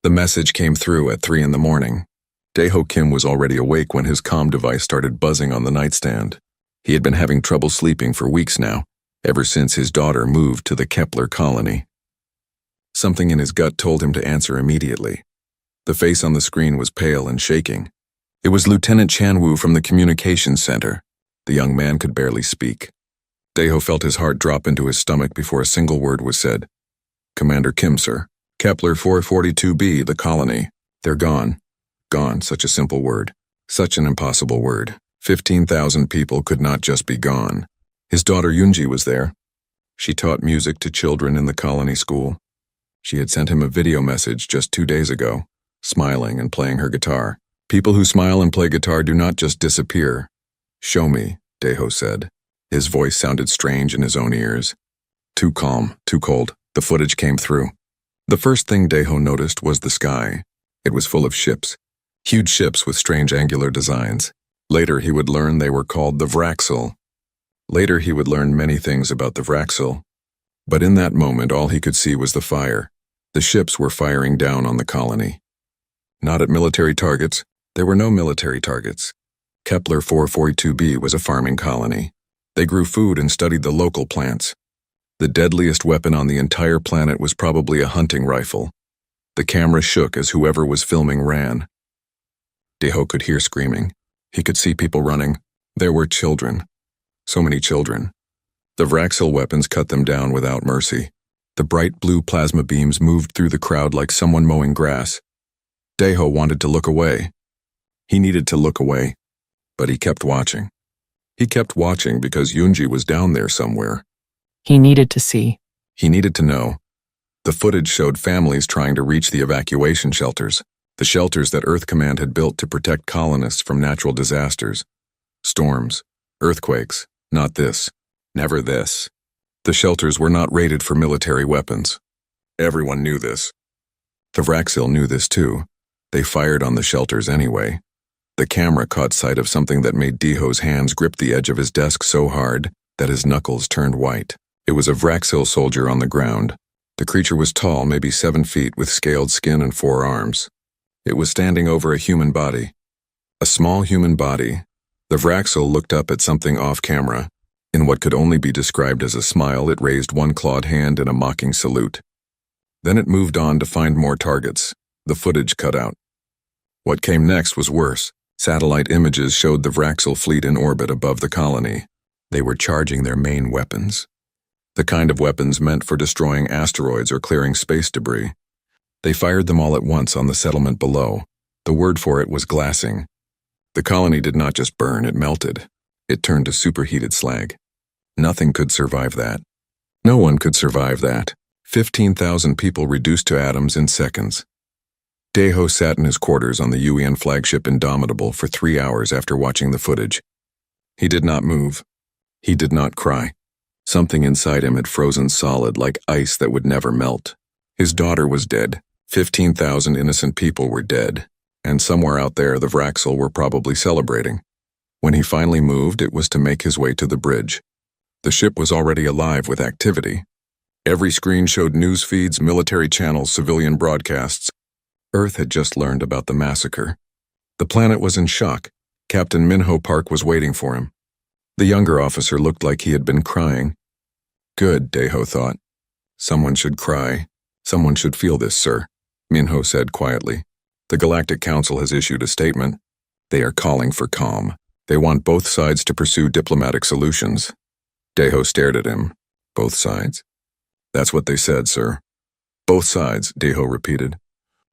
The message came through at 3 in the morning. Dae-ho Kim was already awake when his comm device started buzzing on the nightstand. He had been having trouble sleeping for weeks now, ever since his daughter moved to the Kepler colony. Something in his gut told him to answer immediately. The face on the screen was pale and shaking. It was Lieutenant Chanwoo from the communications center. The young man could barely speak. Dae-ho felt his heart drop into his stomach before a single word was said. "Commander Kim, sir. Kepler 442b, the colony. They're gone. Gone, such a simple word. Such an impossible word. 15,000 people could not just be gone. His daughter Yoonji was there. She taught music to children in the colony school. She had sent him a video message just 2 days ago, smiling and playing her guitar. People who smile and play guitar do not just disappear. Show me, Dae-ho said. His voice sounded strange in his own ears. Too calm, too cold. The footage came through. The first thing Dae-ho noticed was the sky. It was full of ships. Huge ships with strange angular designs. Later he would learn they were called the Vraxel. Later he would learn many things about the Vraxel. But in that moment all he could see was the fire. The ships were firing down on the colony. Not at military targets. There were no military targets. Kepler 442b was a farming colony. They grew food and studied the local plants. The deadliest weapon on the entire planet was probably a hunting rifle. The camera shook as whoever was filming ran. Dae-ho could hear screaming. He could see people running. There were children. So many children. The Vraxel weapons cut them down without mercy. The bright blue plasma beams moved through the crowd like someone mowing grass. Dae-ho wanted to look away. He needed to look away. But he kept watching. He kept watching because Yoonji was down there somewhere. He needed to see. He needed to know. The footage showed families trying to reach the evacuation shelters, the shelters that Earth Command had built to protect colonists from natural disasters. Storms, earthquakes, not this, never this. The shelters were not rated for military weapons. Everyone knew this. The Vraxil knew this too. They fired on the shelters anyway. The camera caught sight of something that made Dae-ho's hands grip the edge of his desk so hard that his knuckles turned white. It was a Vraxil soldier on the ground. The creature was tall, maybe 7 feet, with scaled skin and 4 arms. It was standing over a human body. A small human body. The Vraxil looked up at something off camera. In what could only be described as a smile, it raised one clawed hand in a mocking salute. Then it moved on to find more targets. The footage cut out. What came next was worse. Satellite images showed the Vraxil fleet in orbit above the colony. They were charging their main weapons. The kind of weapons meant for destroying asteroids or clearing space debris. They fired them all at once on the settlement below. The word for it was glassing. The colony did not just burn, it melted. It turned to superheated slag. Nothing could survive that. No one could survive that. 15,000 people reduced to atoms in seconds. Dae-ho sat in his quarters on the UN flagship Indomitable for 3 hours after watching the footage. He did not move. He did not cry. Something inside him had frozen solid like ice that would never melt. His daughter was dead. 15,000 innocent people were dead. And somewhere out there the Vraxil were probably celebrating. When he finally moved, it was to make his way to the bridge. The ship was already alive with activity. Every screen showed news feeds, military channels, civilian broadcasts. Earth had just learned about the massacre. The planet was in shock. Captain Minho Park was waiting for him. The younger officer looked like he had been crying. Good, Dae-ho thought. Someone should cry. Someone should feel this, sir, Minho said quietly. The Galactic Council has issued a statement. They are calling for calm. They want both sides to pursue diplomatic solutions. Dae-ho stared at him. Both sides? That's what they said, sir. Both sides, Dae-ho repeated.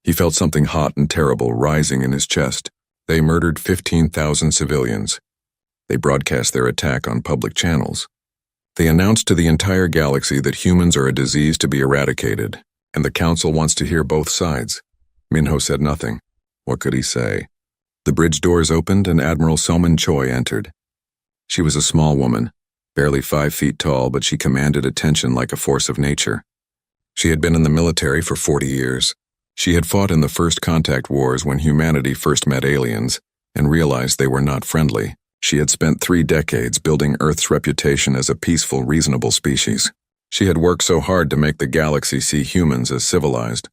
He felt something hot and terrible rising in his chest. They murdered 15,000 civilians. They broadcast their attack on public channels. They announced to the entire galaxy that humans are a disease to be eradicated, and the Council wants to hear both sides. Minho said nothing. What could he say? The bridge doors opened and Admiral Soman Choi entered. She was a small woman, barely 5 feet tall, but she commanded attention like a force of nature. She had been in the military for 40 years. She had fought in the first contact wars when humanity first met aliens and realized they were not friendly. She had spent 3 decades building Earth's reputation as a peaceful, reasonable species. She had worked so hard to make the galaxy see humans as civilized.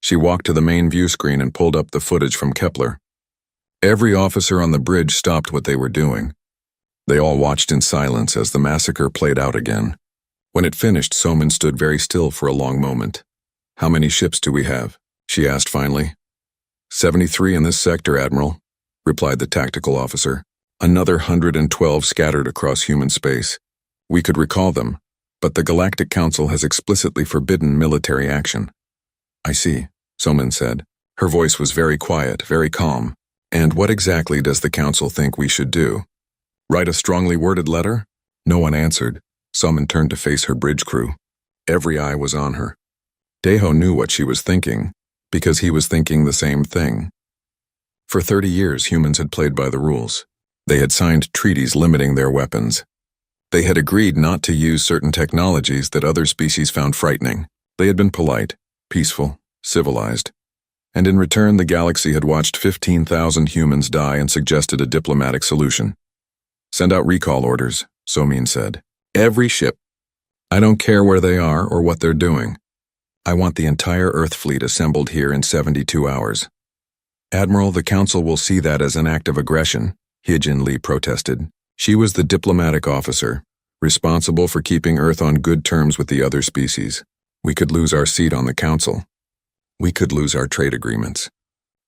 She walked to the main view screen and pulled up the footage from Kepler. Every officer on the bridge stopped what they were doing. They all watched in silence as the massacre played out again. When it finished, Soman stood very still for a long moment. "How many ships do we have?" she asked finally. 73 in this sector, Admiral," replied the tactical officer. "Another 112 scattered across human space. We could recall them, but the Galactic Council has explicitly forbidden military action." "I see," Soman said. Her voice was very quiet, very calm. "And what exactly does the Council think we should do? Write a strongly worded letter?" No one answered. Soman turned to face her bridge crew. Every eye was on her. Deho knew what she was thinking, because he was thinking the same thing. For 30 years, humans had played by the rules. They had signed treaties limiting their weapons. They had agreed not to use certain technologies that other species found frightening. They had been polite, peaceful, civilized. And in return, the galaxy had watched 15,000 humans die and suggested a diplomatic solution. "Send out recall orders," Somin said. "Every ship. I don't care where they are or what they're doing. I want the entire Earth fleet assembled here in 72 hours. "Admiral, the Council will see that as an act of aggression," Hyejin Lee protested. She was the diplomatic officer, responsible for keeping Earth on good terms with the other species. "We could lose our seat on the Council. We could lose our trade agreements.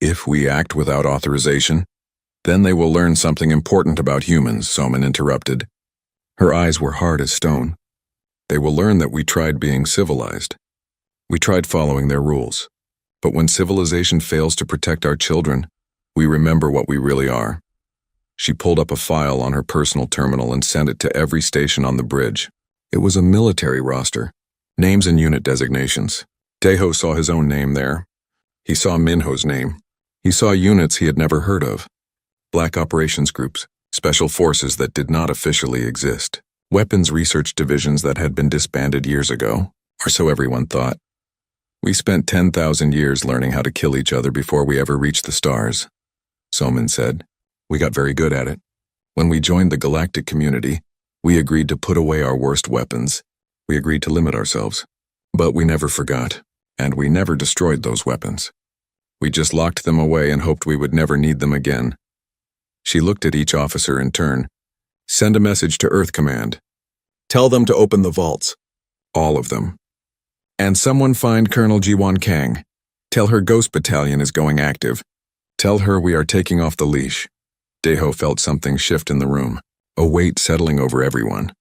If we act without authorization, then they will learn something important about humans," Soman interrupted. Her eyes were hard as stone. "They will learn that we tried being civilized. We tried following their rules. But when civilization fails to protect our children, we remember what we really are." She pulled up a file on her personal terminal and sent it to every station on the bridge. It was a military roster, names and unit designations. Deho saw his own name there. He saw Minho's name. He saw units he had never heard of. Black operations groups, special forces that did not officially exist, weapons research divisions that had been disbanded years ago, or so everyone thought. "We spent 10,000 years learning how to kill each other before we ever reached the stars," Soman said. "We got very good at it. When we joined the galactic community, we agreed to put away our worst weapons. We agreed to limit ourselves. But we never forgot, and we never destroyed those weapons. We just locked them away and hoped we would never need them again." She looked at each officer in turn. "Send a message to Earth Command. Tell them to open the vaults. All of them. And someone find Colonel Jiwan Kang. Tell her Ghost Battalion is going active. Tell her we are taking off the leash." Deho felt something shift in the room, a weight settling over everyone.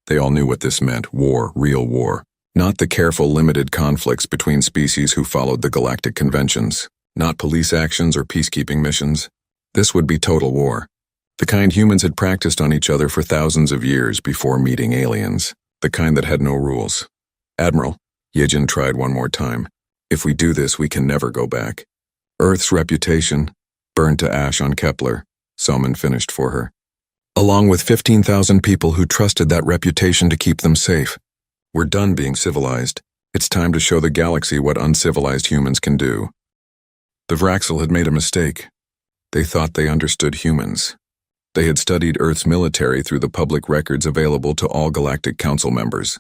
They all knew what this meant: war, real war. Not the careful, limited conflicts between species who followed the galactic conventions. Not police actions or peacekeeping missions. This would be total war. The kind humans had practiced on each other for thousands of years before meeting aliens. The kind that had no rules. "Admiral," Hyejin tried one more time. "If we do this, we can never go back. Earth's reputation, burned to ash on Kepler," Soman finished for her. "Along with 15,000 people who trusted that reputation to keep them safe. We're done being civilized. It's time to show the galaxy what uncivilized humans can do." The Vraxel had made a mistake. They thought they understood humans. They had studied Earth's military through the public records available to all Galactic Council members.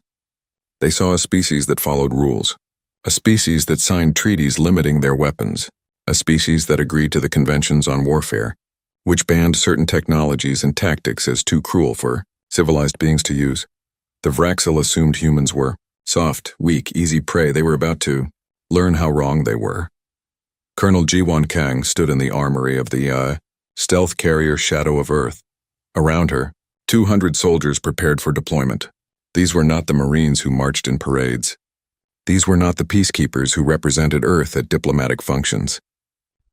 They saw a species that followed rules, a species that signed treaties limiting their weapons, a species that agreed to the conventions on warfare, which banned certain technologies and tactics as too cruel for civilized beings to use. The Vraxel assumed humans were soft, weak, easy prey. They were about to learn how wrong they were. Colonel Jiwan Kang stood in the armory of the stealth carrier Shadow of Earth. Around her, 200 soldiers prepared for deployment. These were not the Marines who marched in parades. These were not the peacekeepers who represented Earth at diplomatic functions.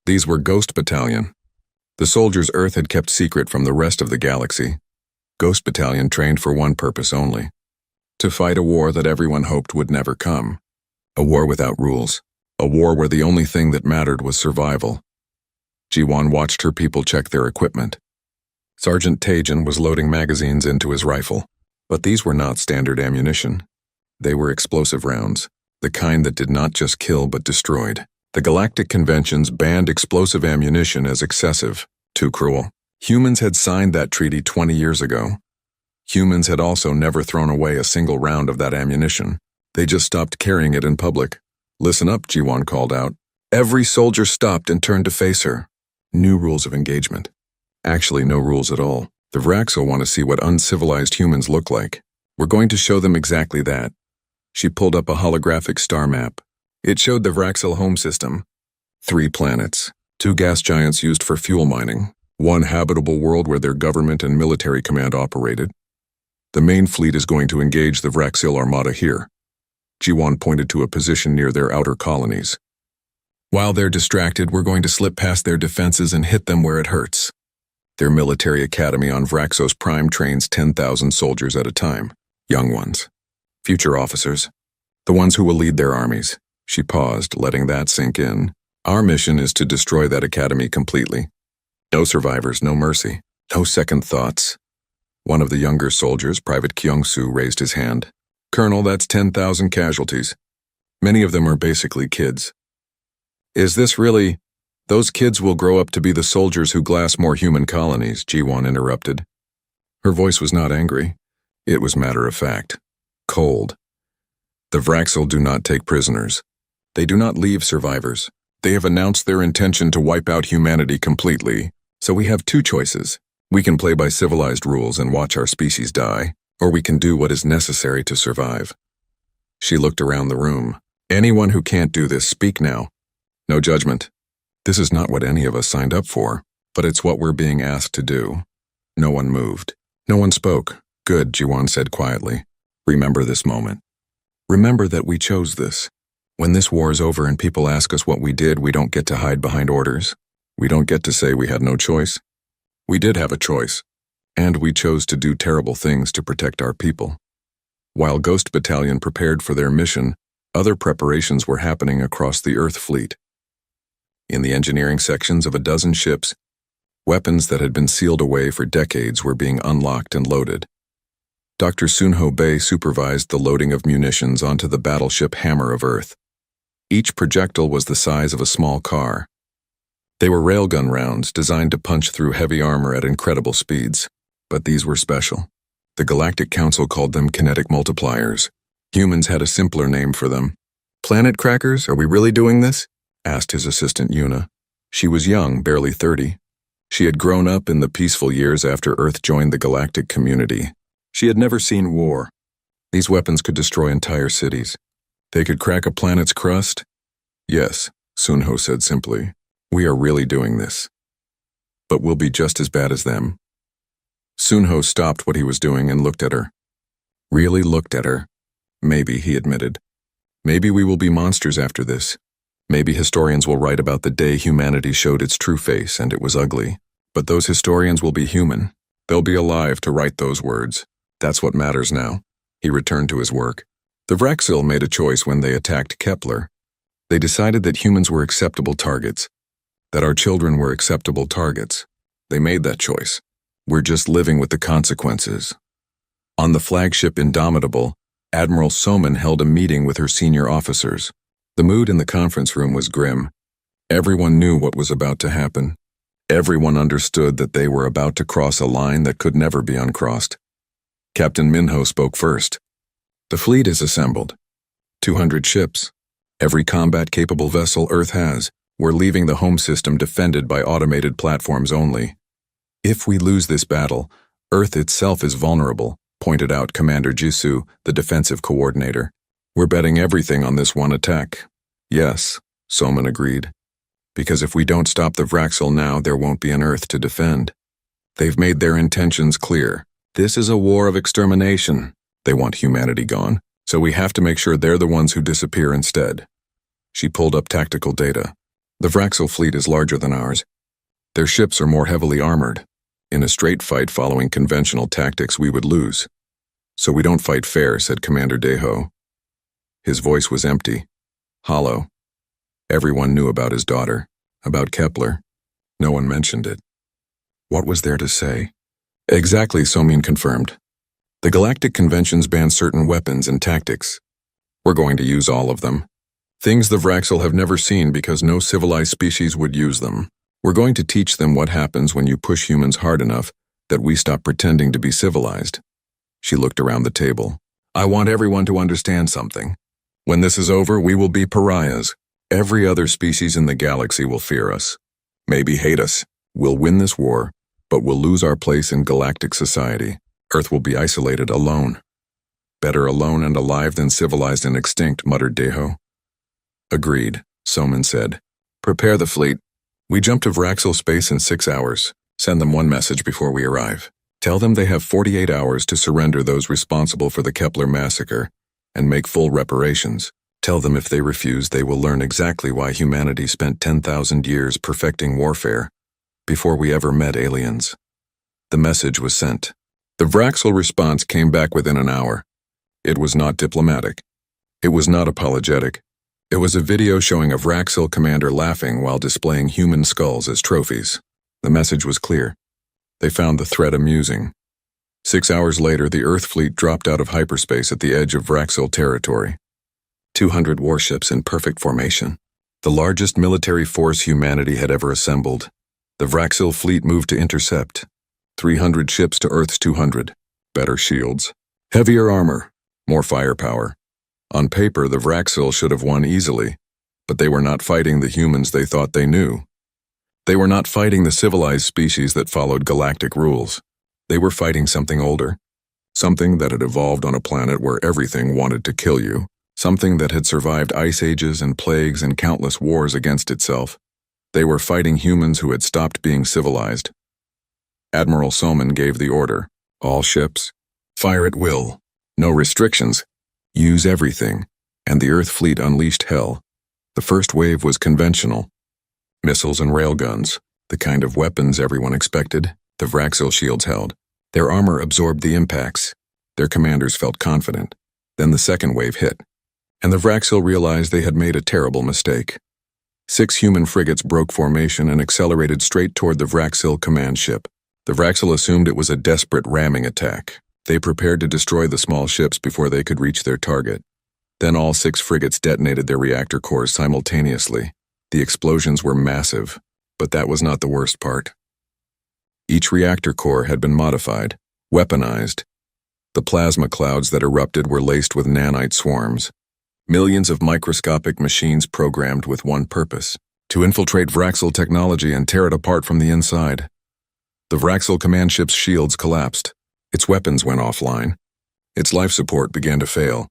These were Ghost Battalion. The soldiers Earth had kept secret from the rest of the galaxy. Ghost Battalion trained for one purpose only: to fight a war that everyone hoped would never come. A war without rules. A war where the only thing that mattered was survival. Jiwan watched her people check their equipment. Sergeant Tajan was loading magazines into his rifle. But these were not standard ammunition. They were explosive rounds, the kind that did not just kill but destroyed. The Galactic Conventions banned explosive ammunition as excessive, too cruel. Humans had signed that treaty 20 years ago. Humans had also never thrown away a single round of that ammunition. They just stopped carrying it in public. "Listen up," Jiwan called out. Every soldier stopped and turned to face her. New rules of engagement. Actually, no rules at all. The Vraxel want to see what uncivilized humans look like. We're going to show them exactly that. She pulled up a holographic star map. It showed the Vraxel home system. 3 planets, 2 gas giants used for fuel mining, 1 habitable world where their government and military command operated. The main fleet is going to engage the Vraxil Armada here. Jiwan pointed to a position near their outer colonies. While they're distracted, we're going to slip past their defenses and hit them where it hurts. Their military academy on Vraxos Prime trains 10,000 soldiers at a time, young ones, future officers, the ones who will lead their armies. She paused, letting that sink in. Our mission is to destroy that academy completely. No survivors, no mercy, no second thoughts. One of the younger soldiers, Private Kyung-soo, raised his hand. Colonel, that's 10,000 casualties. Many of them are basically kids. Is this really? Those kids will grow up to be the soldiers who glass more human colonies, Jiwon interrupted. Her voice was not angry. It was matter of fact. Cold. The Vraxil do not take prisoners. They do not leave survivors. They have announced their intention to wipe out humanity completely. So we have 2 choices. We can play by civilized rules and watch our species die, or we can do what is necessary to survive. She looked around the room. Anyone who can't do this, speak now. No judgment. This is not what any of us signed up for, but it's what we're being asked to do. No one moved. No one spoke. Good, Jiwon said quietly. Remember this moment. Remember that we chose this. When this war is over and people ask us what we did, we don't get to hide behind orders. We don't get to say we had no choice. We did have a choice, and we chose to do terrible things to protect our people. While Ghost Battalion prepared for their mission, other preparations were happening across the Earth fleet. In the engineering sections of a dozen ships, weapons that had been sealed away for decades were being unlocked and loaded. Dr. Sunho Bei supervised the loading of munitions onto the battleship Hammer of Earth. Each projectile was the size of a small car. They were railgun rounds designed to punch through heavy armor at incredible speeds, but these were special. The Galactic Council called them kinetic multipliers. Humans had a simpler name for them. Planet crackers, are we really doing this? Asked his assistant Yuna. She was young, barely 30. She had grown up in the peaceful years after Earth joined the galactic community. She had never seen war. These weapons could destroy entire cities. They could crack a planet's crust? Yes, Sunho said simply. We are really doing this. But we'll be just as bad as them. Sunho stopped what he was doing and looked at her. Really looked at her. Maybe, he admitted. Maybe we will be monsters after this. Maybe historians will write about the day humanity showed its true face and it was ugly. But those historians will be human. They'll be alive to write those words. That's what matters now. He returned to his work. The Vraxil made a choice when they attacked Kepler. They decided that humans were acceptable targets, that our children were acceptable targets. They made that choice. We're just living with the consequences. On the flagship Indomitable, Admiral Soman held a meeting with her senior officers. The mood in the conference room was grim. Everyone knew what was about to happen. Everyone understood that they were about to cross a line that could never be uncrossed. Captain Minho spoke first. The fleet is assembled. 200 ships. Every combat-capable vessel Earth has. We're leaving the home system defended by automated platforms only. If we lose this battle, Earth itself is vulnerable, pointed out Commander Jisoo, the defensive coordinator. We're betting everything on this one attack. Yes, Soman agreed. Because if we don't stop the Vraxil now, there won't be an Earth to defend. They've made their intentions clear. This is a war of extermination. They want humanity gone, so we have to make sure they're the ones who disappear instead. She pulled up tactical data. The Vraxil fleet is larger than ours. Their ships are more heavily armored. In a straight fight following conventional tactics, we would lose. So we don't fight fair, said Commander Deho. His voice was empty, hollow. Everyone knew about his daughter, about Kepler. No one mentioned it. What was there to say? Exactly, Somin confirmed. The Galactic Conventions ban certain weapons and tactics. We're going to use all of them. Things the Vraxil have never seen because no civilized species would use them. We're going to teach them what happens when you push humans hard enough that we stop pretending to be civilized. She looked around the table. I want everyone to understand something. When this is over, we will be pariahs. Every other species in the galaxy will fear us. Maybe hate us. We'll win this war, but we'll lose our place in galactic society. Earth will be isolated, alone. Better alone and alive than civilized and extinct, muttered Deho. Agreed, Soman said. Prepare the fleet. We jump to Vraxel space in 6 hours. Send them one message before we arrive. Tell them they have 48 hours to surrender those responsible for the Kepler massacre and make full reparations. Tell them if they refuse, they will learn exactly why humanity spent 10,000 years perfecting warfare before we ever met aliens. The message was sent. The Vraxel response came back within an hour. It was not diplomatic. It was not apologetic. It was a video showing a Vraxel commander laughing while displaying human skulls as trophies. The message was clear. They found the threat amusing. 6 hours later, the Earth fleet dropped out of hyperspace at the edge of Vraxel territory. 200 warships in perfect formation. The largest military force humanity had ever assembled. The Vraxel fleet moved to intercept. 300 ships to Earth's 200. Better shields. Heavier armor. More firepower. On paper, the Vraxel should have won easily, but they were not fighting the humans they thought they knew. They were not fighting the civilized species that followed galactic rules. They were fighting something older. Something that had evolved on a planet where everything wanted to kill you. Something that had survived ice ages and plagues and countless wars against itself. They were fighting humans who had stopped being civilized. Admiral Soman gave the order. All ships, fire at will. No restrictions. Use everything. And the Earth fleet unleashed hell. The first wave was conventional. Missiles and railguns, the kind of weapons everyone expected, the Vraxel shields held. Their armor absorbed the impacts. Their commanders felt confident. Then the second wave hit. And the Vraxel realized they had made a terrible mistake. 6 human frigates broke formation and accelerated straight toward the Vraxel command ship. The Vraxel assumed it was a desperate ramming attack. They prepared to destroy the small ships before they could reach their target. Then all 6 frigates detonated their reactor cores simultaneously. The explosions were massive, but that was not the worst part. Each reactor core had been modified, weaponized. The plasma clouds that erupted were laced with nanite swarms. Millions of microscopic machines programmed with one purpose: to infiltrate Vraxel technology and tear it apart from the inside. The Vraxel command ship's shields collapsed. Its weapons went offline. Its life support began to fail.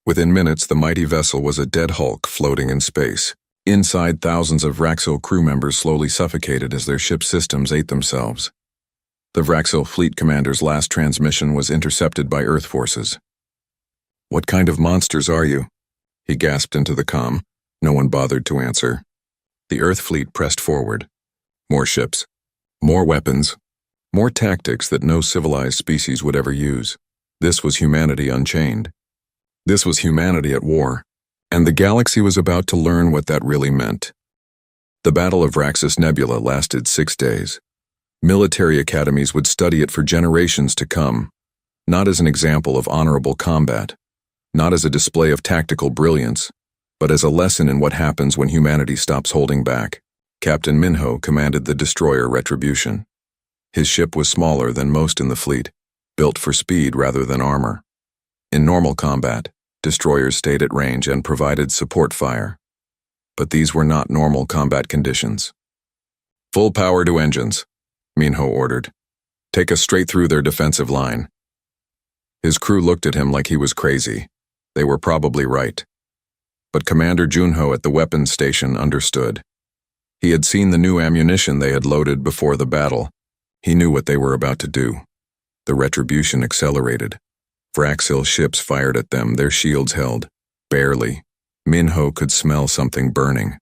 Within minutes, the mighty vessel was a dead hulk floating in space. Inside, thousands of Vraxel crew members slowly suffocated as their ship's systems ate themselves. The Vraxel fleet commander's last transmission was intercepted by Earth forces. "What kind of monsters are you?" he gasped into the comm. No one bothered to answer. The Earth fleet pressed forward. More ships. More weapons. More tactics that no civilized species would ever use. This was humanity unchained. This was humanity at war. And the galaxy was about to learn what that really meant. The Battle of Vraxis Nebula lasted 6 days. Military academies would study it for generations to come, not as an example of honorable combat, not as a display of tactical brilliance, but as a lesson in what happens when humanity stops holding back. Captain Minho commanded the destroyer Retribution. His ship was smaller than most in the fleet, built for speed rather than armor. In normal combat, destroyers stayed at range and provided support fire. But these were not normal combat conditions. "Full power to engines," Minho ordered. "Take us straight through their defensive line." His crew looked at him like he was crazy. They were probably right. But Commander Junho at the weapons station understood. He had seen the new ammunition they had loaded before the battle. He knew what they were about to do. The Retribution accelerated. Vraxil ships fired at them, their shields held. Barely. Minho could smell something burning.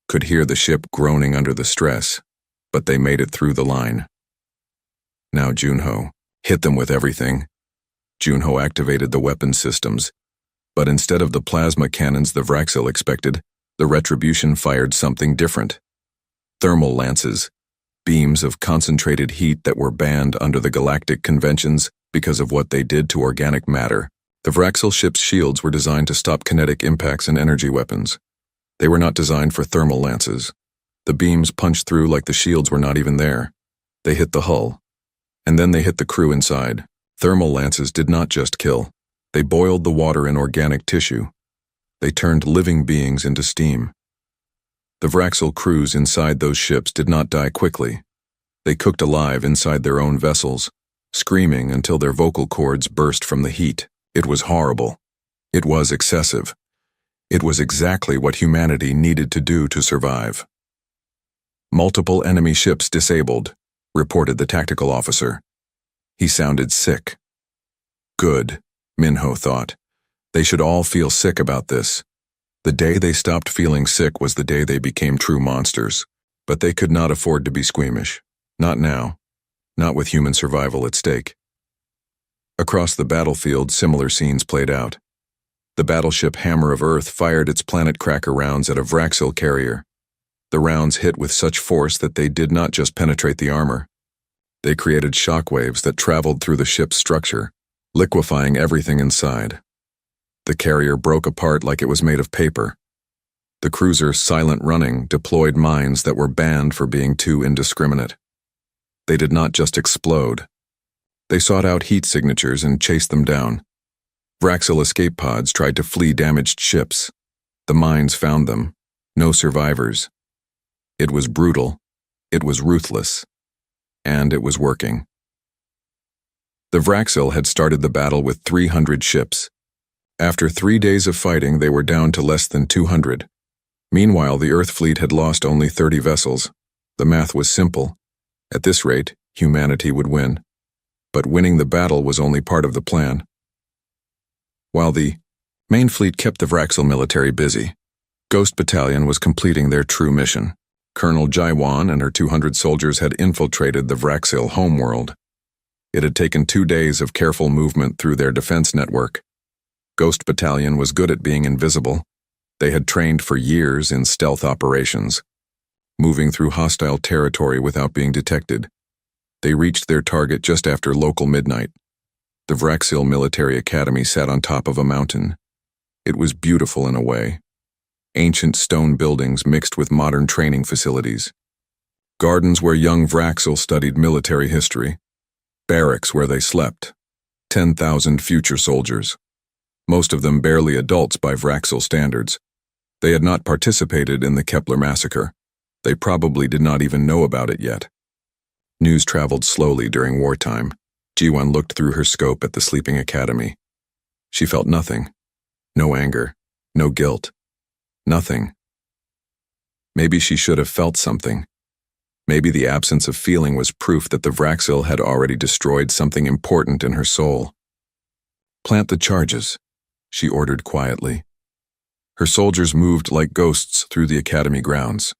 Could hear the ship groaning under the stress. But they made it through the line. Now Junho. Hit them with everything. Junho activated the weapon systems. But instead of the plasma cannons the Vraxil expected, the Retribution fired something different. Thermal lances. Beams of concentrated heat that were banned under the galactic conventions because of what they did to organic matter. The Vraxil ship's shields were designed to stop kinetic impacts and energy weapons. They were not designed for thermal lances. The beams punched through like the shields were not even there. They hit the hull. And then they hit the crew inside. Thermal lances did not just kill. They boiled the water in organic tissue. They turned living beings into steam. The Vraxil crews inside those ships did not die quickly. They cooked alive inside their own vessels, screaming until their vocal cords burst from the heat. It was horrible. It was excessive. It was exactly what humanity needed to do to survive. "Multiple enemy ships disabled," reported the tactical officer. He sounded sick. Good, Minho thought. They should all feel sick about this. The day they stopped feeling sick was the day they became true monsters. But they could not afford to be squeamish. Not now. Not with human survival at stake. Across the battlefield, similar scenes played out. The battleship Hammer of Earth fired its planet cracker rounds at a Vraxil carrier. The rounds hit with such force that they did not just penetrate the armor. They created shockwaves that traveled through the ship's structure, liquefying everything inside. The carrier broke apart like it was made of paper. The cruiser, silent running, deployed mines that were banned for being too indiscriminate. They did not just explode. They sought out heat signatures and chased them down. Vraxil escape pods tried to flee damaged ships. The mines found them. No survivors. It was brutal. It was ruthless. And it was working. The Vraxil had started the battle with 300 ships. After 3 days of fighting, they were down to less than 200. Meanwhile, the Earth fleet had lost only 30 vessels. The math was simple. At this rate, humanity would win. But winning the battle was only part of the plan. While the main fleet kept the Vraxil military busy, Ghost Battalion was completing their true mission. Colonel Jiwan and her 200 soldiers had infiltrated the Vraxil homeworld. It had taken 2 days of careful movement through their defense network. Ghost Battalion was good at being invisible. They had trained for years in stealth operations, moving through hostile territory without being detected. They reached their target just after local midnight. The Vraxil Military Academy sat on top of a mountain. It was beautiful in a way. Ancient stone buildings mixed with modern training facilities. Gardens where young Vraxil studied military history. Barracks where they slept. 10,000 future soldiers. Most of them barely adults by Vraxil standards. They had not participated in the Kepler massacre. They probably did not even know about it yet. News traveled slowly during wartime. Jiwan looked through her scope at the sleeping academy. She felt nothing. No anger. No guilt. Nothing. Maybe she should have felt something. Maybe the absence of feeling was proof that the Vraxil had already destroyed something important in her soul. "Plant the charges," she ordered quietly. Her soldiers moved like ghosts through the academy grounds.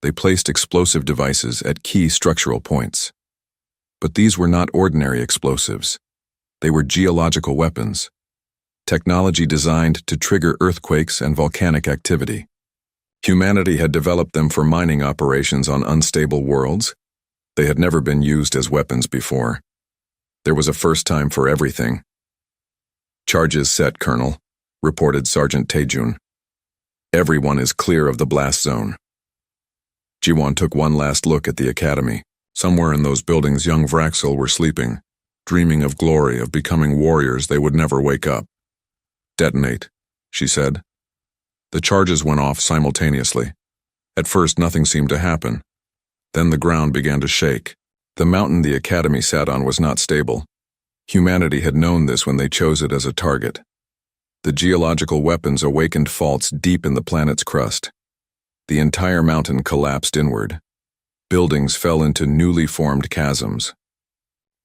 They placed explosive devices at key structural points. But these were not ordinary explosives. They were geological weapons. Technology designed to trigger earthquakes and volcanic activity. Humanity had developed them for mining operations on unstable worlds. They had never been used as weapons before. There was a first time for everything. "Charges set, Colonel," reported Sergeant Taejun. "Everyone is clear of the blast zone." Jiwan took one last look at the academy. Somewhere in those buildings young Vraxil were sleeping, dreaming of glory, of becoming warriors they would never wake up. "Detonate," she said. The charges went off simultaneously. At first nothing seemed to happen. Then the ground began to shake. The mountain the academy sat on was not stable. Humanity had known this when they chose it as a target. The geological weapons awakened faults deep in the planet's crust. The entire mountain collapsed inward. Buildings fell into newly formed chasms.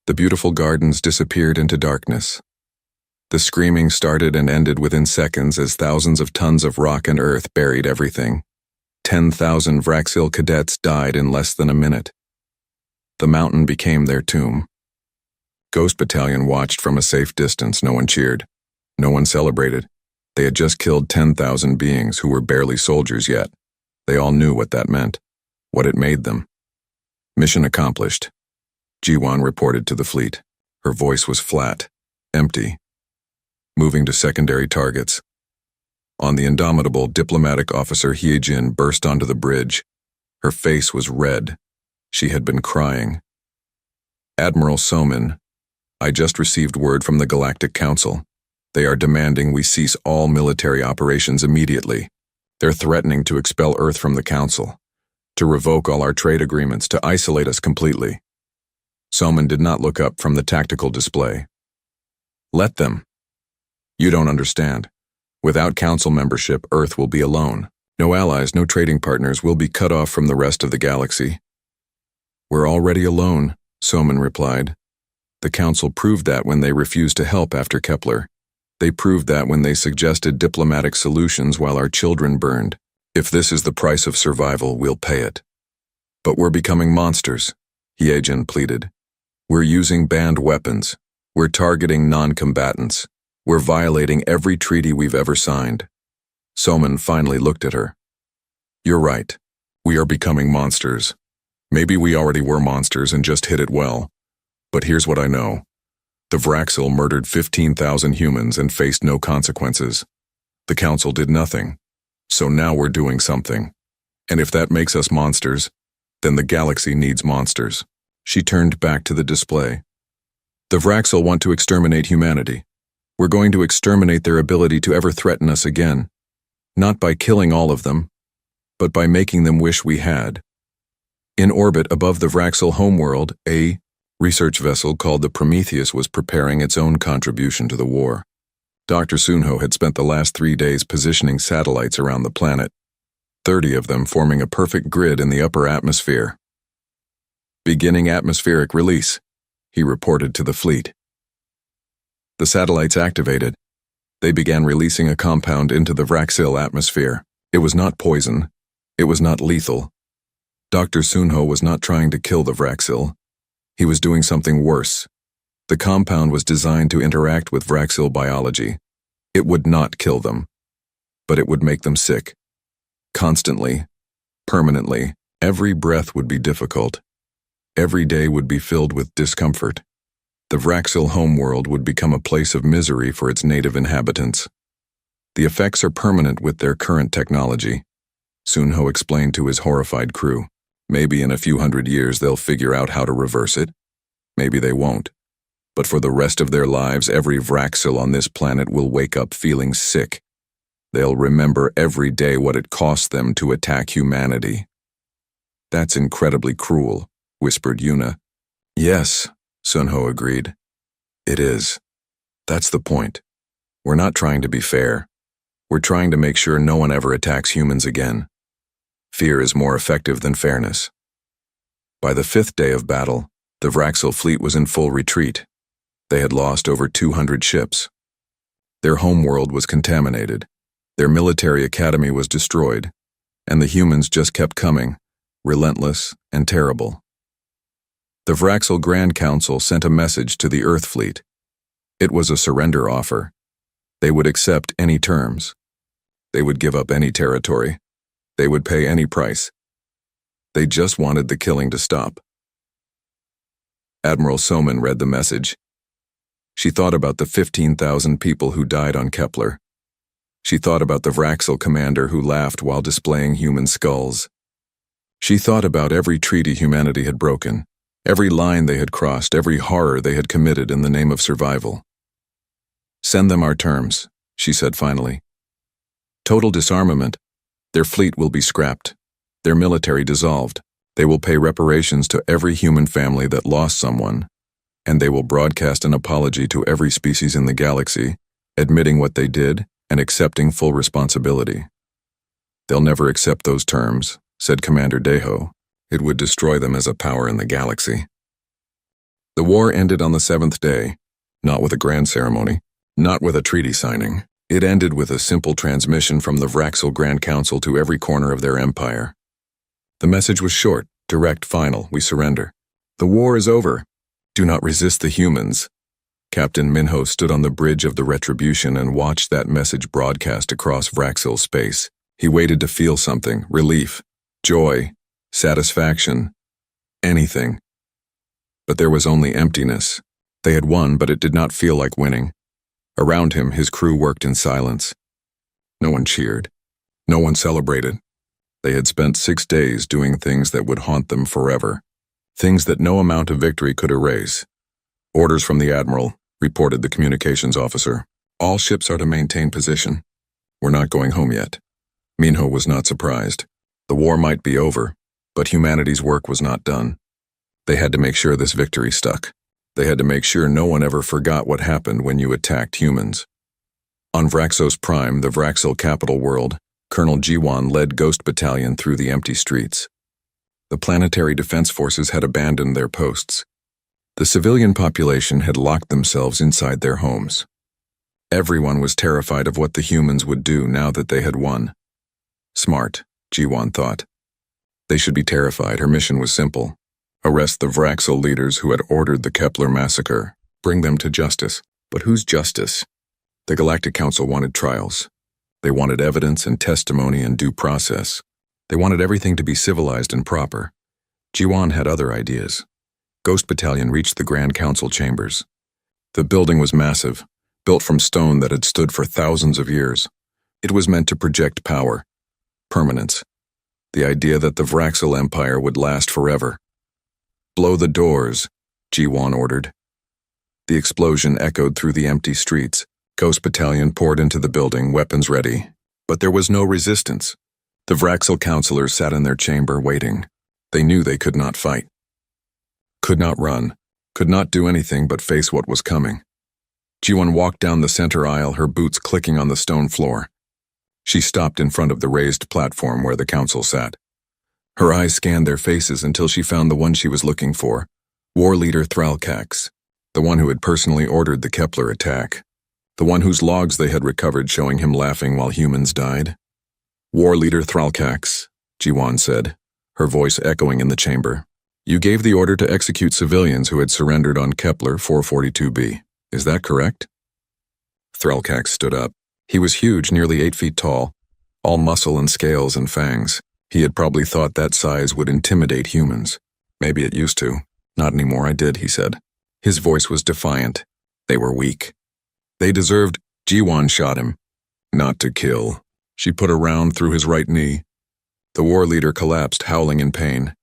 The beautiful gardens disappeared into darkness. The screaming started and ended within seconds as thousands of tons of rock and earth buried everything. 10,000 Vraxil cadets died in less than a minute. The mountain became their tomb. Ghost Battalion watched from a safe distance. No one cheered. No one celebrated. They had just killed 10,000 beings who were barely soldiers yet. They all knew what that meant, what it made them. "Mission accomplished," Jiwan reported to the fleet. Her voice was flat, empty. Moving to secondary targets. On the indomitable diplomatic officer Hyejin burst onto the bridge. Her face was red. She had been crying. "Admiral Somin, I just received word from the Galactic Council. They are demanding we cease all military operations immediately." They're threatening to expel Earth from the Council, to revoke all our trade agreements, to isolate us completely. Soman did not look up from the tactical display. Let them. You don't understand. Without Council membership, Earth will be alone. No allies, no trading partners, will be cut off from the rest of the galaxy. We're already alone, Soman replied. The Council proved that when they refused to help after Kepler. They proved that when they suggested diplomatic solutions while our children burned. If this is the price of survival, we'll pay it. But we're becoming monsters, Hiejin pleaded. We're using banned weapons. We're targeting non-combatants. We're violating every treaty we've ever signed. Soman finally looked at her. You're right. We are becoming monsters. Maybe we already were monsters and just hid it well. But here's what I know. The Vraxil murdered 15,000 humans and faced no consequences. The Council did nothing. So now we're doing something. And if that makes us monsters, then the galaxy needs monsters. She turned back to the display. The Vraxil want to exterminate humanity. We're going to exterminate their ability to ever threaten us again. Not by killing all of them, but by making them wish we had. In orbit above the Vraxil homeworld, a research vessel called the Prometheus was preparing its own contribution to the war. Dr. Sunho had spent the last 3 days positioning satellites around the planet, 30 of them forming a perfect grid in the upper atmosphere. Beginning atmospheric release, he reported to the fleet. The satellites activated. They began releasing a compound into the Vraxil atmosphere. It was not poison. It was not lethal. Dr. Sunho was not trying to kill the Vraxil. He was doing something worse. The compound was designed to interact with Vraxil biology. It would not kill them, but it would make them sick. Constantly, permanently, every breath would be difficult. Every day would be filled with discomfort. The Vraxil homeworld would become a place of misery for its native inhabitants. The effects are permanent with their current technology, Sunho explained to his horrified crew. Maybe in a few hundred years they'll figure out how to reverse it. Maybe they won't. But for the rest of their lives, every Vraxil on this planet will wake up feeling sick. They'll remember every day what it cost them to attack humanity. That's incredibly cruel, whispered Yuna. Yes, Sunho agreed. It is. That's the point. We're not trying to be fair. We're trying to make sure no one ever attacks humans again. Fear is more effective than fairness. By the 5th day of battle, the Vraxil fleet was in full retreat. They had lost over 200 ships. Their homeworld was contaminated. Their military academy was destroyed. And the humans just kept coming, relentless and terrible. The Vraxil Grand Council sent a message to the Earth fleet. It was a surrender offer. They would accept any terms. They would give up any territory. They would pay any price. They just wanted the killing to stop. Admiral Soman read the message. She thought about the 15,000 people who died on Kepler. She thought about the Vraxil commander who laughed while displaying human skulls. She thought about every treaty humanity had broken, every line they had crossed, every horror they had committed in the name of survival. Send them our terms, she said finally. Total disarmament. Their fleet will be scrapped. Their military dissolved. They will pay reparations to every human family that lost someone. And they will broadcast an apology to every species in the galaxy, admitting what they did and accepting full responsibility. They'll never accept those terms, said Commander Deho. It would destroy them as a power in the galaxy. The war ended on the 7th day, not with a grand ceremony, not with a treaty signing. It ended with a simple transmission from the Vraxil Grand Council to every corner of their empire. The message was short, direct, final. We surrender. The war is over. Do not resist the humans. Captain Minho stood on the bridge of the Retribution and watched that message broadcast across Vraxil space. He waited to feel something, relief, joy, satisfaction, anything. But there was only emptiness. They had won, but it did not feel like winning. Around him, his crew worked in silence. No one cheered. No one celebrated. They had spent 6 days doing things that would haunt them forever. Things that no amount of victory could erase. Orders from the Admiral, reported the communications officer. All ships are to maintain position. We're not going home yet. Minho was not surprised. The war might be over, but humanity's work was not done. They had to make sure this victory stuck. They had to make sure no one ever forgot what happened when you attacked humans. On Vraxos Prime, the Vraxil capital world, Colonel Jiwan led Ghost Battalion through the empty streets. The planetary defense forces had abandoned their posts. The civilian population had locked themselves inside their homes. Everyone was terrified of what the humans would do now that they had won. Smart, Jiwan thought. They should be terrified. Her mission was simple. Arrest the Vraxil leaders who had ordered the Kepler massacre. Bring them to justice. But whose justice? The Galactic Council wanted trials. They wanted evidence and testimony and due process. They wanted everything to be civilized and proper. Jiwan had other ideas. Ghost Battalion reached the Grand Council chambers. The building was massive, built from stone that had stood for thousands of years. It was meant to project power, permanence, the idea that the Vraxil Empire would last forever. Blow the doors, Jiwan ordered. The explosion echoed through the empty streets. Ghost Battalion poured into the building, weapons ready. But there was no resistance. The Vraxil councilors sat in their chamber waiting. They knew they could not fight. Could not run. Could not do anything but face what was coming. Jiwan walked down the center aisle, her boots clicking on the stone floor. She stopped in front of the raised platform where the council sat. Her eyes scanned their faces until she found the one she was looking for, War Leader Thralcax, the one who had personally ordered the Kepler attack, the one whose logs they had recovered showing him laughing while humans died. War Leader Thralcax, Jiwan said, her voice echoing in the chamber. You gave the order to execute civilians who had surrendered on Kepler 442b. Is that correct? Thralcax stood up. He was huge, nearly 8 feet tall, all muscle and scales and fangs. He had probably thought that size would intimidate humans. Maybe it used to. Not anymore, I did, he said. His voice was defiant. They were weak. They deserved. Jiwan shot him. Not to kill. She put a round through his right knee. The war leader collapsed, howling in pain.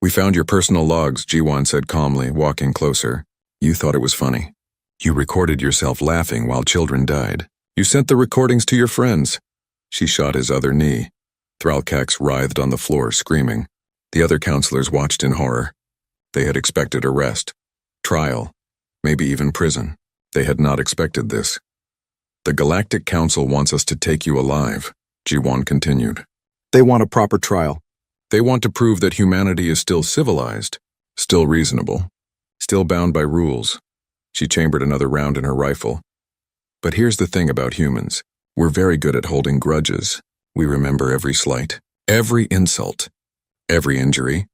We found your personal logs, Jiwan said calmly, walking closer. You thought it was funny. You recorded yourself laughing while children died. You sent the recordings to your friends. She shot his other knee. Thralcax writhed on the floor, screaming. The other counselors watched in horror. They had expected arrest, trial, maybe even prison. They had not expected this. The Galactic Council wants us to take you alive, Jiwan continued. They want a proper trial. They want to prove that humanity is still civilized, still reasonable, still bound by rules. She chambered another round in her rifle. But here's the thing about humans. We're very good at holding grudges. We remember every slight, every insult, every injury.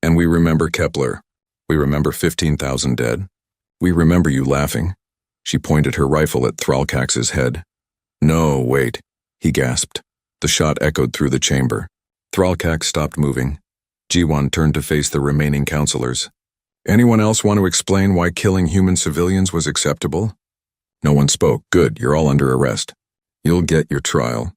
And we remember Kepler. We remember 15,000 dead. We remember you laughing. She pointed her rifle at Thralcax's head. No, wait, he gasped. The shot echoed through the chamber. Thralcax stopped moving. Jiwan turned to face the remaining counselors. Anyone else want to explain why killing human civilians was acceptable? No one spoke. Good, you're all under arrest. You'll get your trial,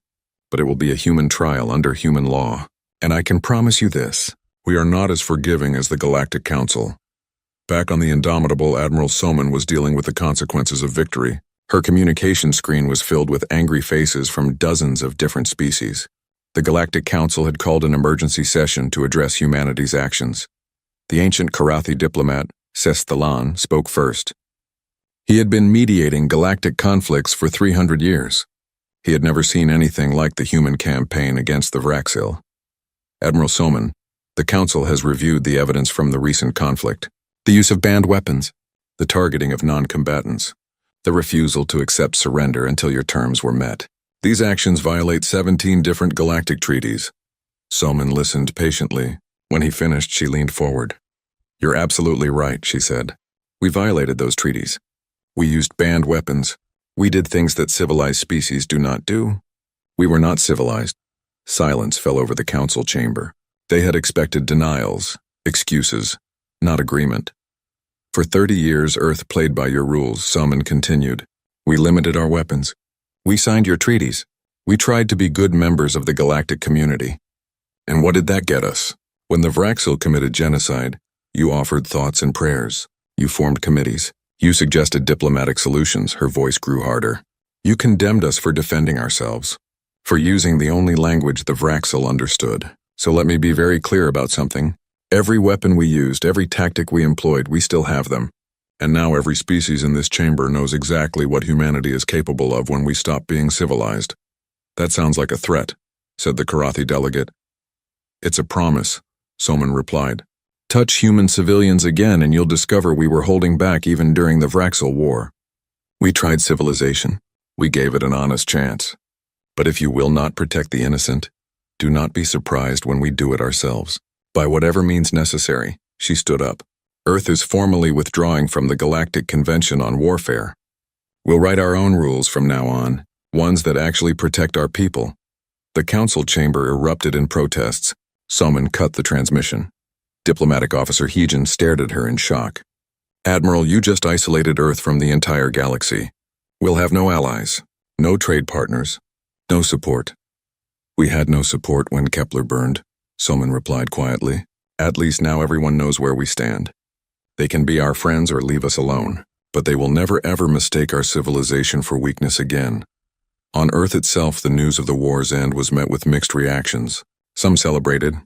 but it will be a human trial under human law. And I can promise you this, we are not as forgiving as the Galactic Council. Back on the Indomitable, Admiral Soman was dealing with the consequences of victory. Her communication screen was filled with angry faces from dozens of different species. The Galactic Council had called an emergency session to address humanity's actions. The ancient Karathi diplomat, Sesthalan, spoke first. He had been mediating galactic conflicts for 300 years. He had never seen anything like the human campaign against the Vraxil. Admiral Soman, the Council has reviewed the evidence from the recent conflict. The use of banned weapons, the targeting of non-combatants, the refusal to accept surrender until your terms were met. These actions violate 17 different galactic treaties. Soman listened patiently. When he finished, she leaned forward. You're absolutely right, she said. We violated those treaties. We used banned weapons. We did things that civilized species do not do. We were not civilized. Silence fell over the council chamber. They had expected denials, excuses, not agreement. For 30 years, Earth played by your rules, Soman continued. We limited our weapons. We signed your treaties. We tried to be good members of the galactic community. And what did that get us? When the Vraxil committed genocide, you offered thoughts and prayers. You formed committees. You suggested diplomatic solutions. Her voice grew harder. You condemned us for defending ourselves, for using the only language the Vraxel understood. So let me be very clear about something. Every weapon we used, every tactic we employed, we still have them. And now every species in this chamber knows exactly what humanity is capable of when we stop being civilized. That sounds like a threat, said the Karathi delegate. It's a promise, Soman replied. Touch human civilians again and you'll discover we were holding back even during the Vraxel War. We tried civilization. We gave it an honest chance. But if you will not protect the innocent, do not be surprised when we do it ourselves. By whatever means necessary, she stood up. Earth is formally withdrawing from the Galactic Convention on Warfare. We'll write our own rules from now on, ones that actually protect our people. The council chamber erupted in protests. Soman cut the transmission. Diplomatic Officer Heejin stared at her in shock. Admiral, you just isolated Earth from the entire galaxy. We'll have no allies, no trade partners, no support. We had no support when Kepler burned, Soman replied quietly. At least now everyone knows where we stand. They can be our friends or leave us alone, but they will never ever mistake our civilization for weakness again. On Earth itself, the news of the war's end was met with mixed reactions. Some celebrated.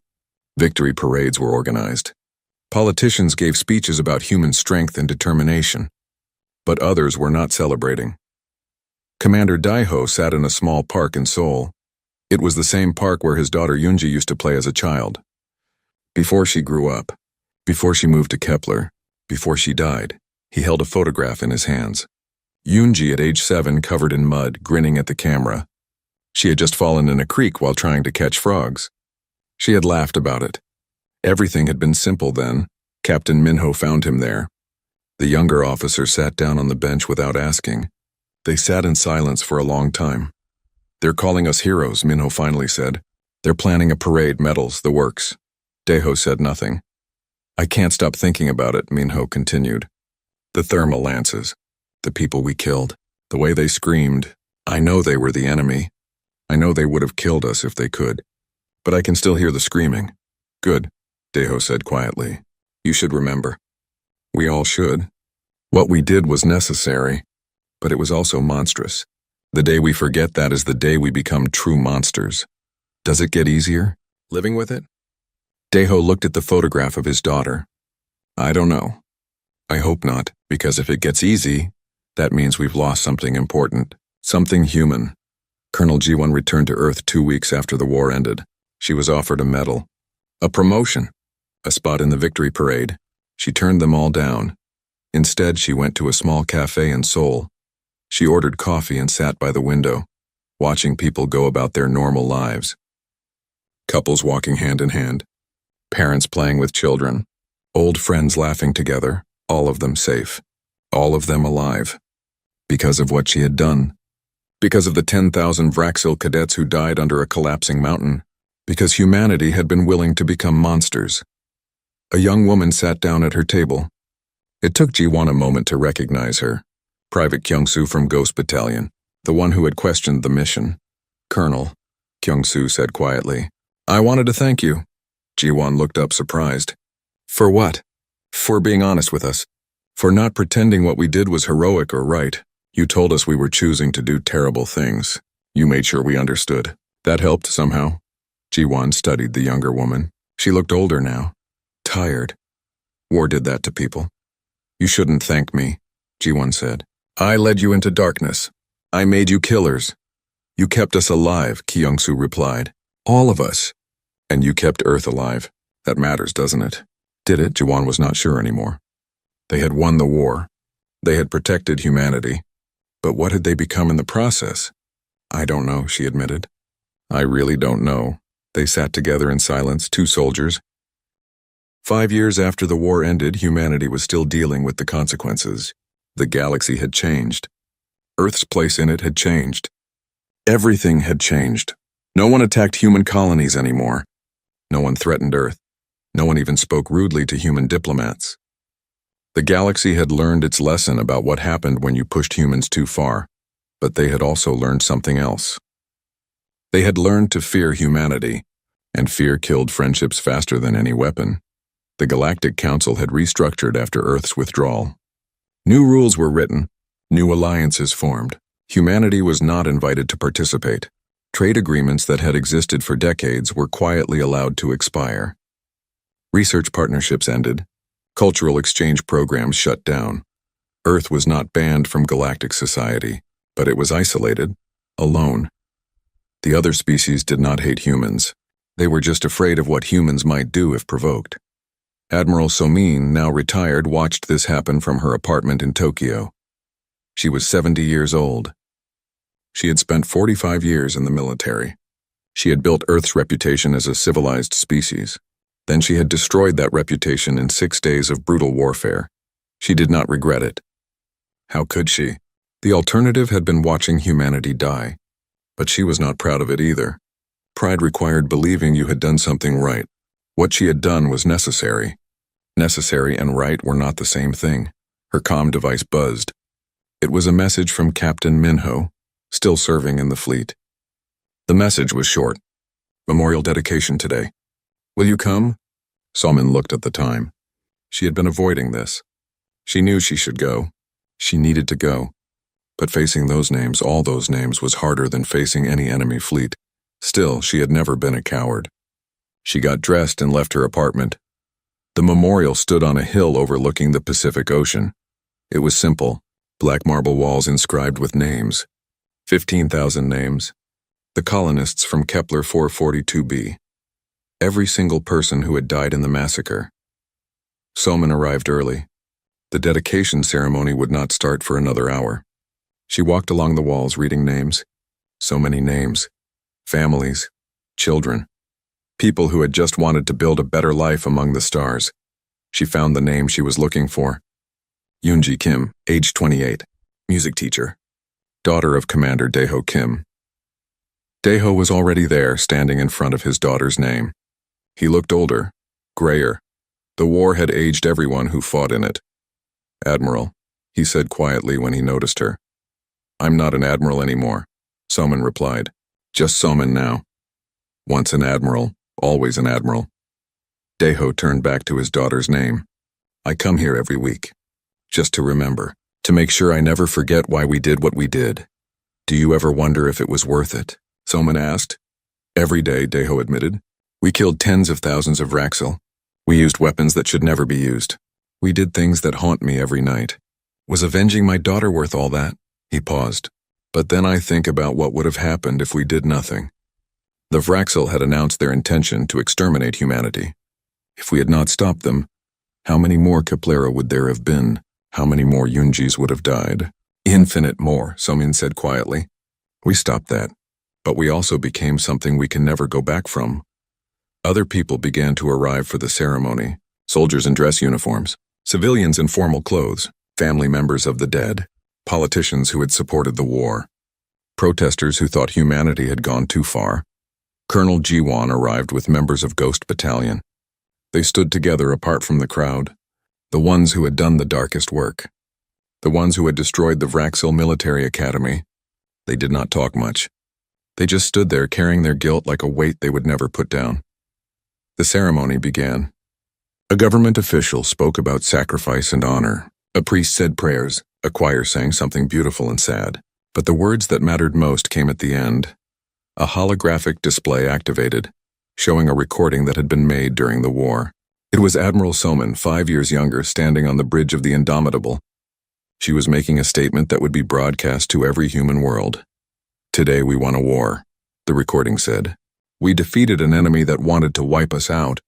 Victory parades were organized. Politicians gave speeches about human strength and determination. But others were not celebrating. Commander Daiho sat in a small park in Seoul. It was the same park where his daughter Yoonji used to play as a child. Before she grew up, before she moved to Kepler, before she died, he held a photograph in his hands. Yoonji at age 7 covered in mud, grinning at the camera. She had just fallen in a creek while trying to catch frogs. She had laughed about it. Everything had been simple then. Captain Minho found him there. The younger officer sat down on the bench without asking. They sat in silence for a long time. They're calling us heroes, Minho finally said. They're planning a parade, medals, the works. Daiho said nothing. I can't stop thinking about it, Minho continued. The thermal lances, the people we killed, the way they screamed. I know they were the enemy. I know they would have killed us if they could. But I can still hear the screaming. Good, Daiho said quietly. You should remember. We all should. What we did was necessary, but it was also monstrous. The day we forget that is the day we become true monsters. Does it get easier, living with it? Daiho looked at the photograph of his daughter. I don't know. I hope not, because if it gets easy, that means we've lost something important, something human. Colonel Ji-won returned to Earth 2 weeks after the war ended. She was offered a medal, a promotion, a spot in the victory parade. She turned them all down. Instead, she went to a small cafe in Seoul. She ordered coffee and sat by the window, watching people go about their normal lives. Couples walking hand in hand, parents playing with children, old friends laughing together, all of them safe, all of them alive. Because of what she had done. Because of the 10,000 Vraxil cadets who died under a collapsing mountain. Because humanity had been willing to become monsters. A young woman sat down at her table. It took Ji-won a moment to recognize her. Private Kyung-soo from Ghost Battalion, the one who had questioned the mission. Colonel, Kyung-soo said quietly. I wanted to thank you. Ji-won looked up surprised. For what? For being honest with us. For not pretending what we did was heroic or right. You told us we were choosing to do terrible things. You made sure we understood. That helped somehow. Ji-won studied the younger woman. She looked older now. Tired. War did that to people. You shouldn't thank me, Ji-won said. I led you into darkness. I made you killers. You kept us alive, Kyung-soo replied. All of us. And you kept Earth alive. That matters, doesn't it? Did it? Ji-won was not sure anymore. They had won the war. They had protected humanity. But what had they become in the process? I don't know, she admitted. I really don't know. They sat together in silence, 2 soldiers. 5 years after the war ended, humanity was still dealing with the consequences. The galaxy had changed. Earth's place in it had changed. Everything had changed. No one attacked human colonies anymore. No one threatened Earth. No one even spoke rudely to human diplomats. The galaxy had learned its lesson about what happened when you pushed humans too far, but they had also learned something else. They had learned to fear humanity, and fear killed friendships faster than any weapon. The Galactic Council had restructured after Earth's withdrawal. New rules were written, new alliances formed. Humanity was not invited to participate. Trade agreements that had existed for decades were quietly allowed to expire. Research partnerships ended. Cultural exchange programs shut down. Earth was not banned from galactic society, but it was isolated, alone. The other species did not hate humans. They were just afraid of what humans might do if provoked. Admiral Somin, now retired, watched this happen from her apartment in Tokyo. She was 70 years old. She had spent 45 years in the military. She had built Earth's reputation as a civilized species. Then she had destroyed that reputation in 6 days of brutal warfare. She did not regret it. How could she? The alternative had been watching humanity die. But she was not proud of it either. Pride required believing you had done something right. What she had done was necessary. Necessary and right were not the same thing. Her comm device buzzed. It was a message from Captain Minho, still serving in the fleet. The message was short. Memorial dedication today. Will you come? Somin looked at the time. She had been avoiding this. She knew she should go. She needed to go. But facing those names, all those names, was harder than facing any enemy fleet. Still, she had never been a coward. She got dressed and left her apartment. The memorial stood on a hill overlooking the Pacific Ocean. It was simple, black marble walls inscribed with names. 15,000 names. The colonists from Kepler 442b. Every single person who had died in the massacre. Somin arrived early. The dedication ceremony would not start for another hour. She walked along the walls reading names. So many names. Families. Children. People who had just wanted to build a better life among the stars. She found the name she was looking for. Yoonji Kim, age 28, music teacher. Daughter of Commander Daeho Kim. Daeho was already there, standing in front of his daughter's name. He looked older, grayer. The war had aged everyone who fought in it. Admiral, he said quietly when he noticed her. I'm not an admiral anymore, Somin replied. Just Somin now. Once an admiral, always an admiral. Daeho turned back to his daughter's name. I come here every week. Just to remember. To make sure I never forget why we did what we did. Do you ever wonder if it was worth it? Somin asked. Every day, Daeho admitted. We killed tens of thousands of Raxel. We used weapons that should never be used. We did things that haunt me every night. Was avenging my daughter worth all that? He paused. But then I think about what would have happened if we did nothing. The Vraxel had announced their intention to exterminate humanity. If we had not stopped them, how many more Keplera would there have been? How many more Yunjis would have died? Infinite more, Somin said quietly. We stopped that. But we also became something we can never go back from. Other people began to arrive for the ceremony. Soldiers in dress uniforms, civilians in formal clothes, family members of the dead, politicians who had supported the war, protesters who thought humanity had gone too far. Colonel Jiwon arrived with members of Ghost Battalion. They stood together apart from the crowd, the ones who had done the darkest work, the ones who had destroyed the Vraxil Military Academy. They did not talk much. They just stood there carrying their guilt like a weight they would never put down. The ceremony began. A government official spoke about sacrifice and honor. A priest said prayers. A choir sang something beautiful and sad. But the words that mattered most came at the end. A holographic display activated, showing a recording that had been made during the war. It was Admiral Somin, 5 years younger, standing on the bridge of the Indomitable. She was making a statement that would be broadcast to every human world. Today we won a war, the recording said. We defeated an enemy that wanted to wipe us out.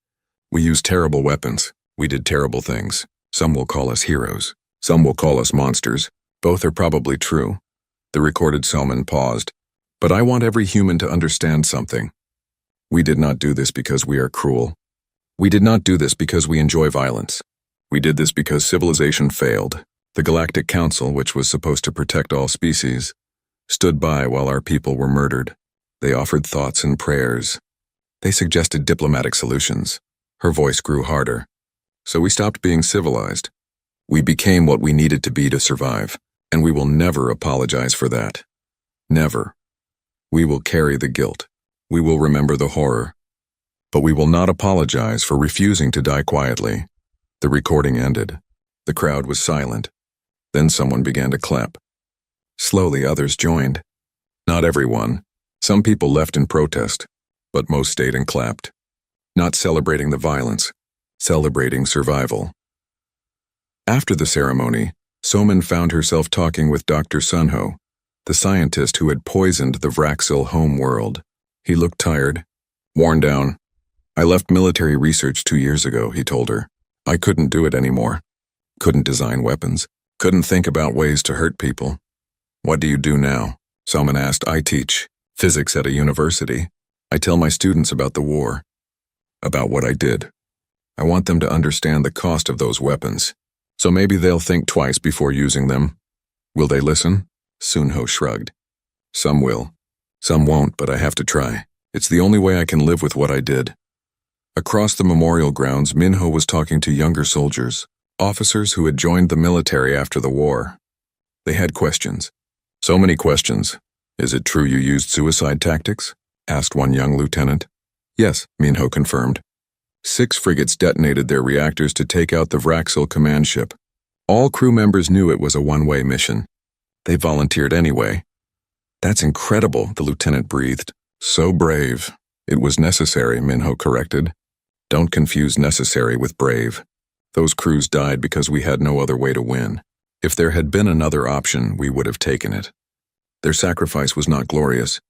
We used terrible weapons. We did terrible things. Some will call us heroes. Some will call us monsters. Both are probably true. The recorded Somin paused. But I want every human to understand something. We did not do this because we are cruel. We did not do this because we enjoy violence. We did this because civilization failed. The Galactic Council, which was supposed to protect all species, stood by while our people were murdered. They offered thoughts and prayers. They suggested diplomatic solutions. Her voice grew harder. So we stopped being civilized. We became what we needed to be to survive, and we will never apologize for that. Never. We will carry the guilt. We will remember the horror. But we will not apologize for refusing to die quietly. The recording ended. The crowd was silent. Then someone began to clap. Slowly, others joined. Not everyone. Some people left in protest, but most stayed and clapped. Not celebrating the violence, celebrating survival. After the ceremony, Soman found herself talking with Dr. Sunho, the scientist who had poisoned the Vraxil home world. He looked tired, worn down. I left military research 2 years ago, he told her. I couldn't do it anymore. Couldn't design weapons. Couldn't think about ways to hurt people. What do you do now? Soman asked. I teach physics at a university. I tell my students about the war. About what I did. I want them to understand the cost of those weapons. So maybe they'll think twice before using them. Will they listen? Sunho shrugged. Some will. Some won't, but I have to try. It's the only way I can live with what I did. Across the memorial grounds, Minho was talking to younger soldiers, officers who had joined the military after the war. They had questions. So many questions. Is it true you used suicide tactics? Asked one young lieutenant. Yes, Minho confirmed. 6 frigates detonated their reactors to take out the Vraxil command ship. All crew members knew it was a one-way mission. They volunteered anyway. That's incredible, the lieutenant breathed. So brave. It was necessary, Minho corrected. Don't confuse necessary with brave. Those crews died because we had no other way to win. If there had been another option, we would have taken it. Their sacrifice was not glorious.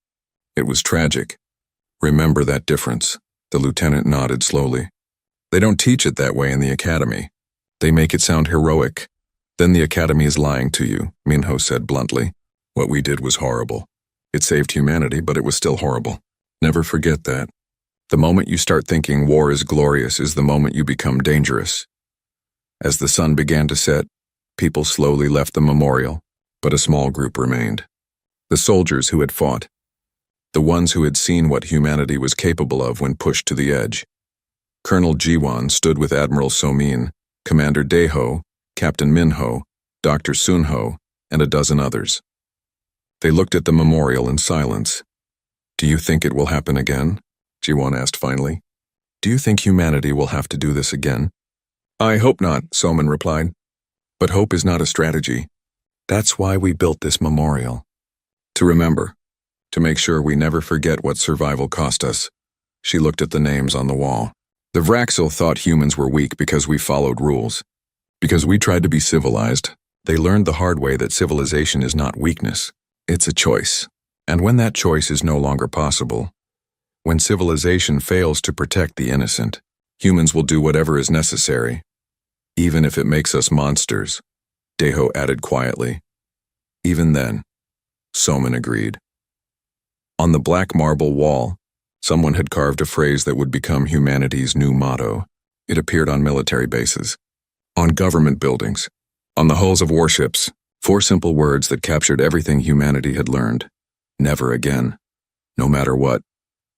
It was tragic. Remember that difference. The lieutenant nodded slowly. They don't teach it that way in the academy. They make it sound heroic. Then the academy is lying to you, Minho said bluntly. What we did was horrible. It saved humanity, but it was still horrible. Never forget that. The moment you start thinking war is glorious is the moment you become dangerous. As the sun began to set, people slowly left the memorial, but a small group remained. The soldiers who had fought. The ones who had seen what humanity was capable of when pushed to the edge. Colonel Jiwon stood with Admiral Somin, Commander Daeho, Captain Minho, Dr. Sunho, and a dozen others. They looked at the memorial in silence. Do you think it will happen again? Jiwon asked finally. Do you think humanity will have to do this again? I hope not, Soman replied. But hope is not a strategy. That's why we built this memorial. To remember. To make sure we never forget what survival cost us. She looked at the names on the wall. The Vraxil thought humans were weak because we followed rules. Because we tried to be civilized, they learned the hard way that civilization is not weakness. It's a choice. And when that choice is no longer possible, when civilization fails to protect the innocent, humans will do whatever is necessary, even if it makes us monsters, Daeho added quietly. Even then, Soman agreed. On the black marble wall, someone had carved a phrase that would become humanity's new motto. It appeared on military bases, on government buildings, on the hulls of warships, 4 simple words that captured everything humanity had learned. Never again. No matter what.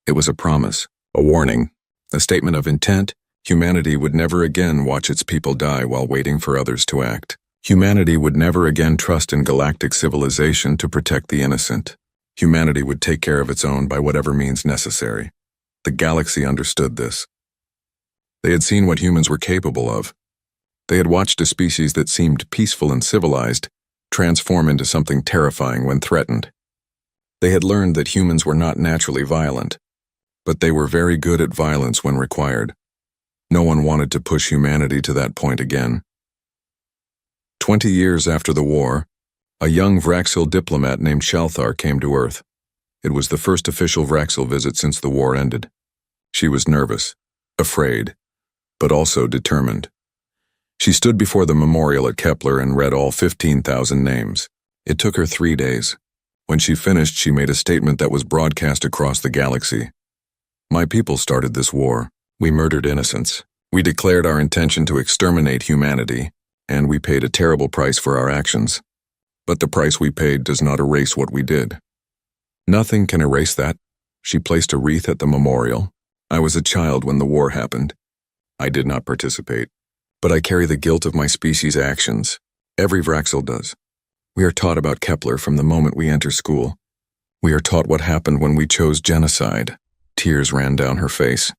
It was a promise, a warning, a statement of intent. Humanity would never again watch its people die while waiting for others to act. Humanity would never again trust in galactic civilization to protect the innocent. Humanity would take care of its own by whatever means necessary. The galaxy understood this. They had seen what humans were capable of. They had watched a species that seemed peaceful and civilized transform into something terrifying when threatened. They had learned that humans were not naturally violent, but they were very good at violence when required. No one wanted to push humanity to that point again. 20 years after the war, a young Vraxil diplomat named Shalthar came to Earth. It was the first official Vraxil visit since the war ended. She was nervous, afraid, but also determined. She stood before the memorial at Kepler and read all 15,000 names. It took her 3 days. When she finished, she made a statement that was broadcast across the galaxy. My people started this war. We murdered innocents. We declared our intention to exterminate humanity, and we paid a terrible price for our actions. But the price we paid does not erase what we did. Nothing can erase that. She placed a wreath at the memorial. I was a child when the war happened. I did not participate, but I carry the guilt of my species' actions. Every Vraxil does. We are taught about Kepler from the moment we enter school. We are taught what happened when we chose genocide. Tears ran down her face.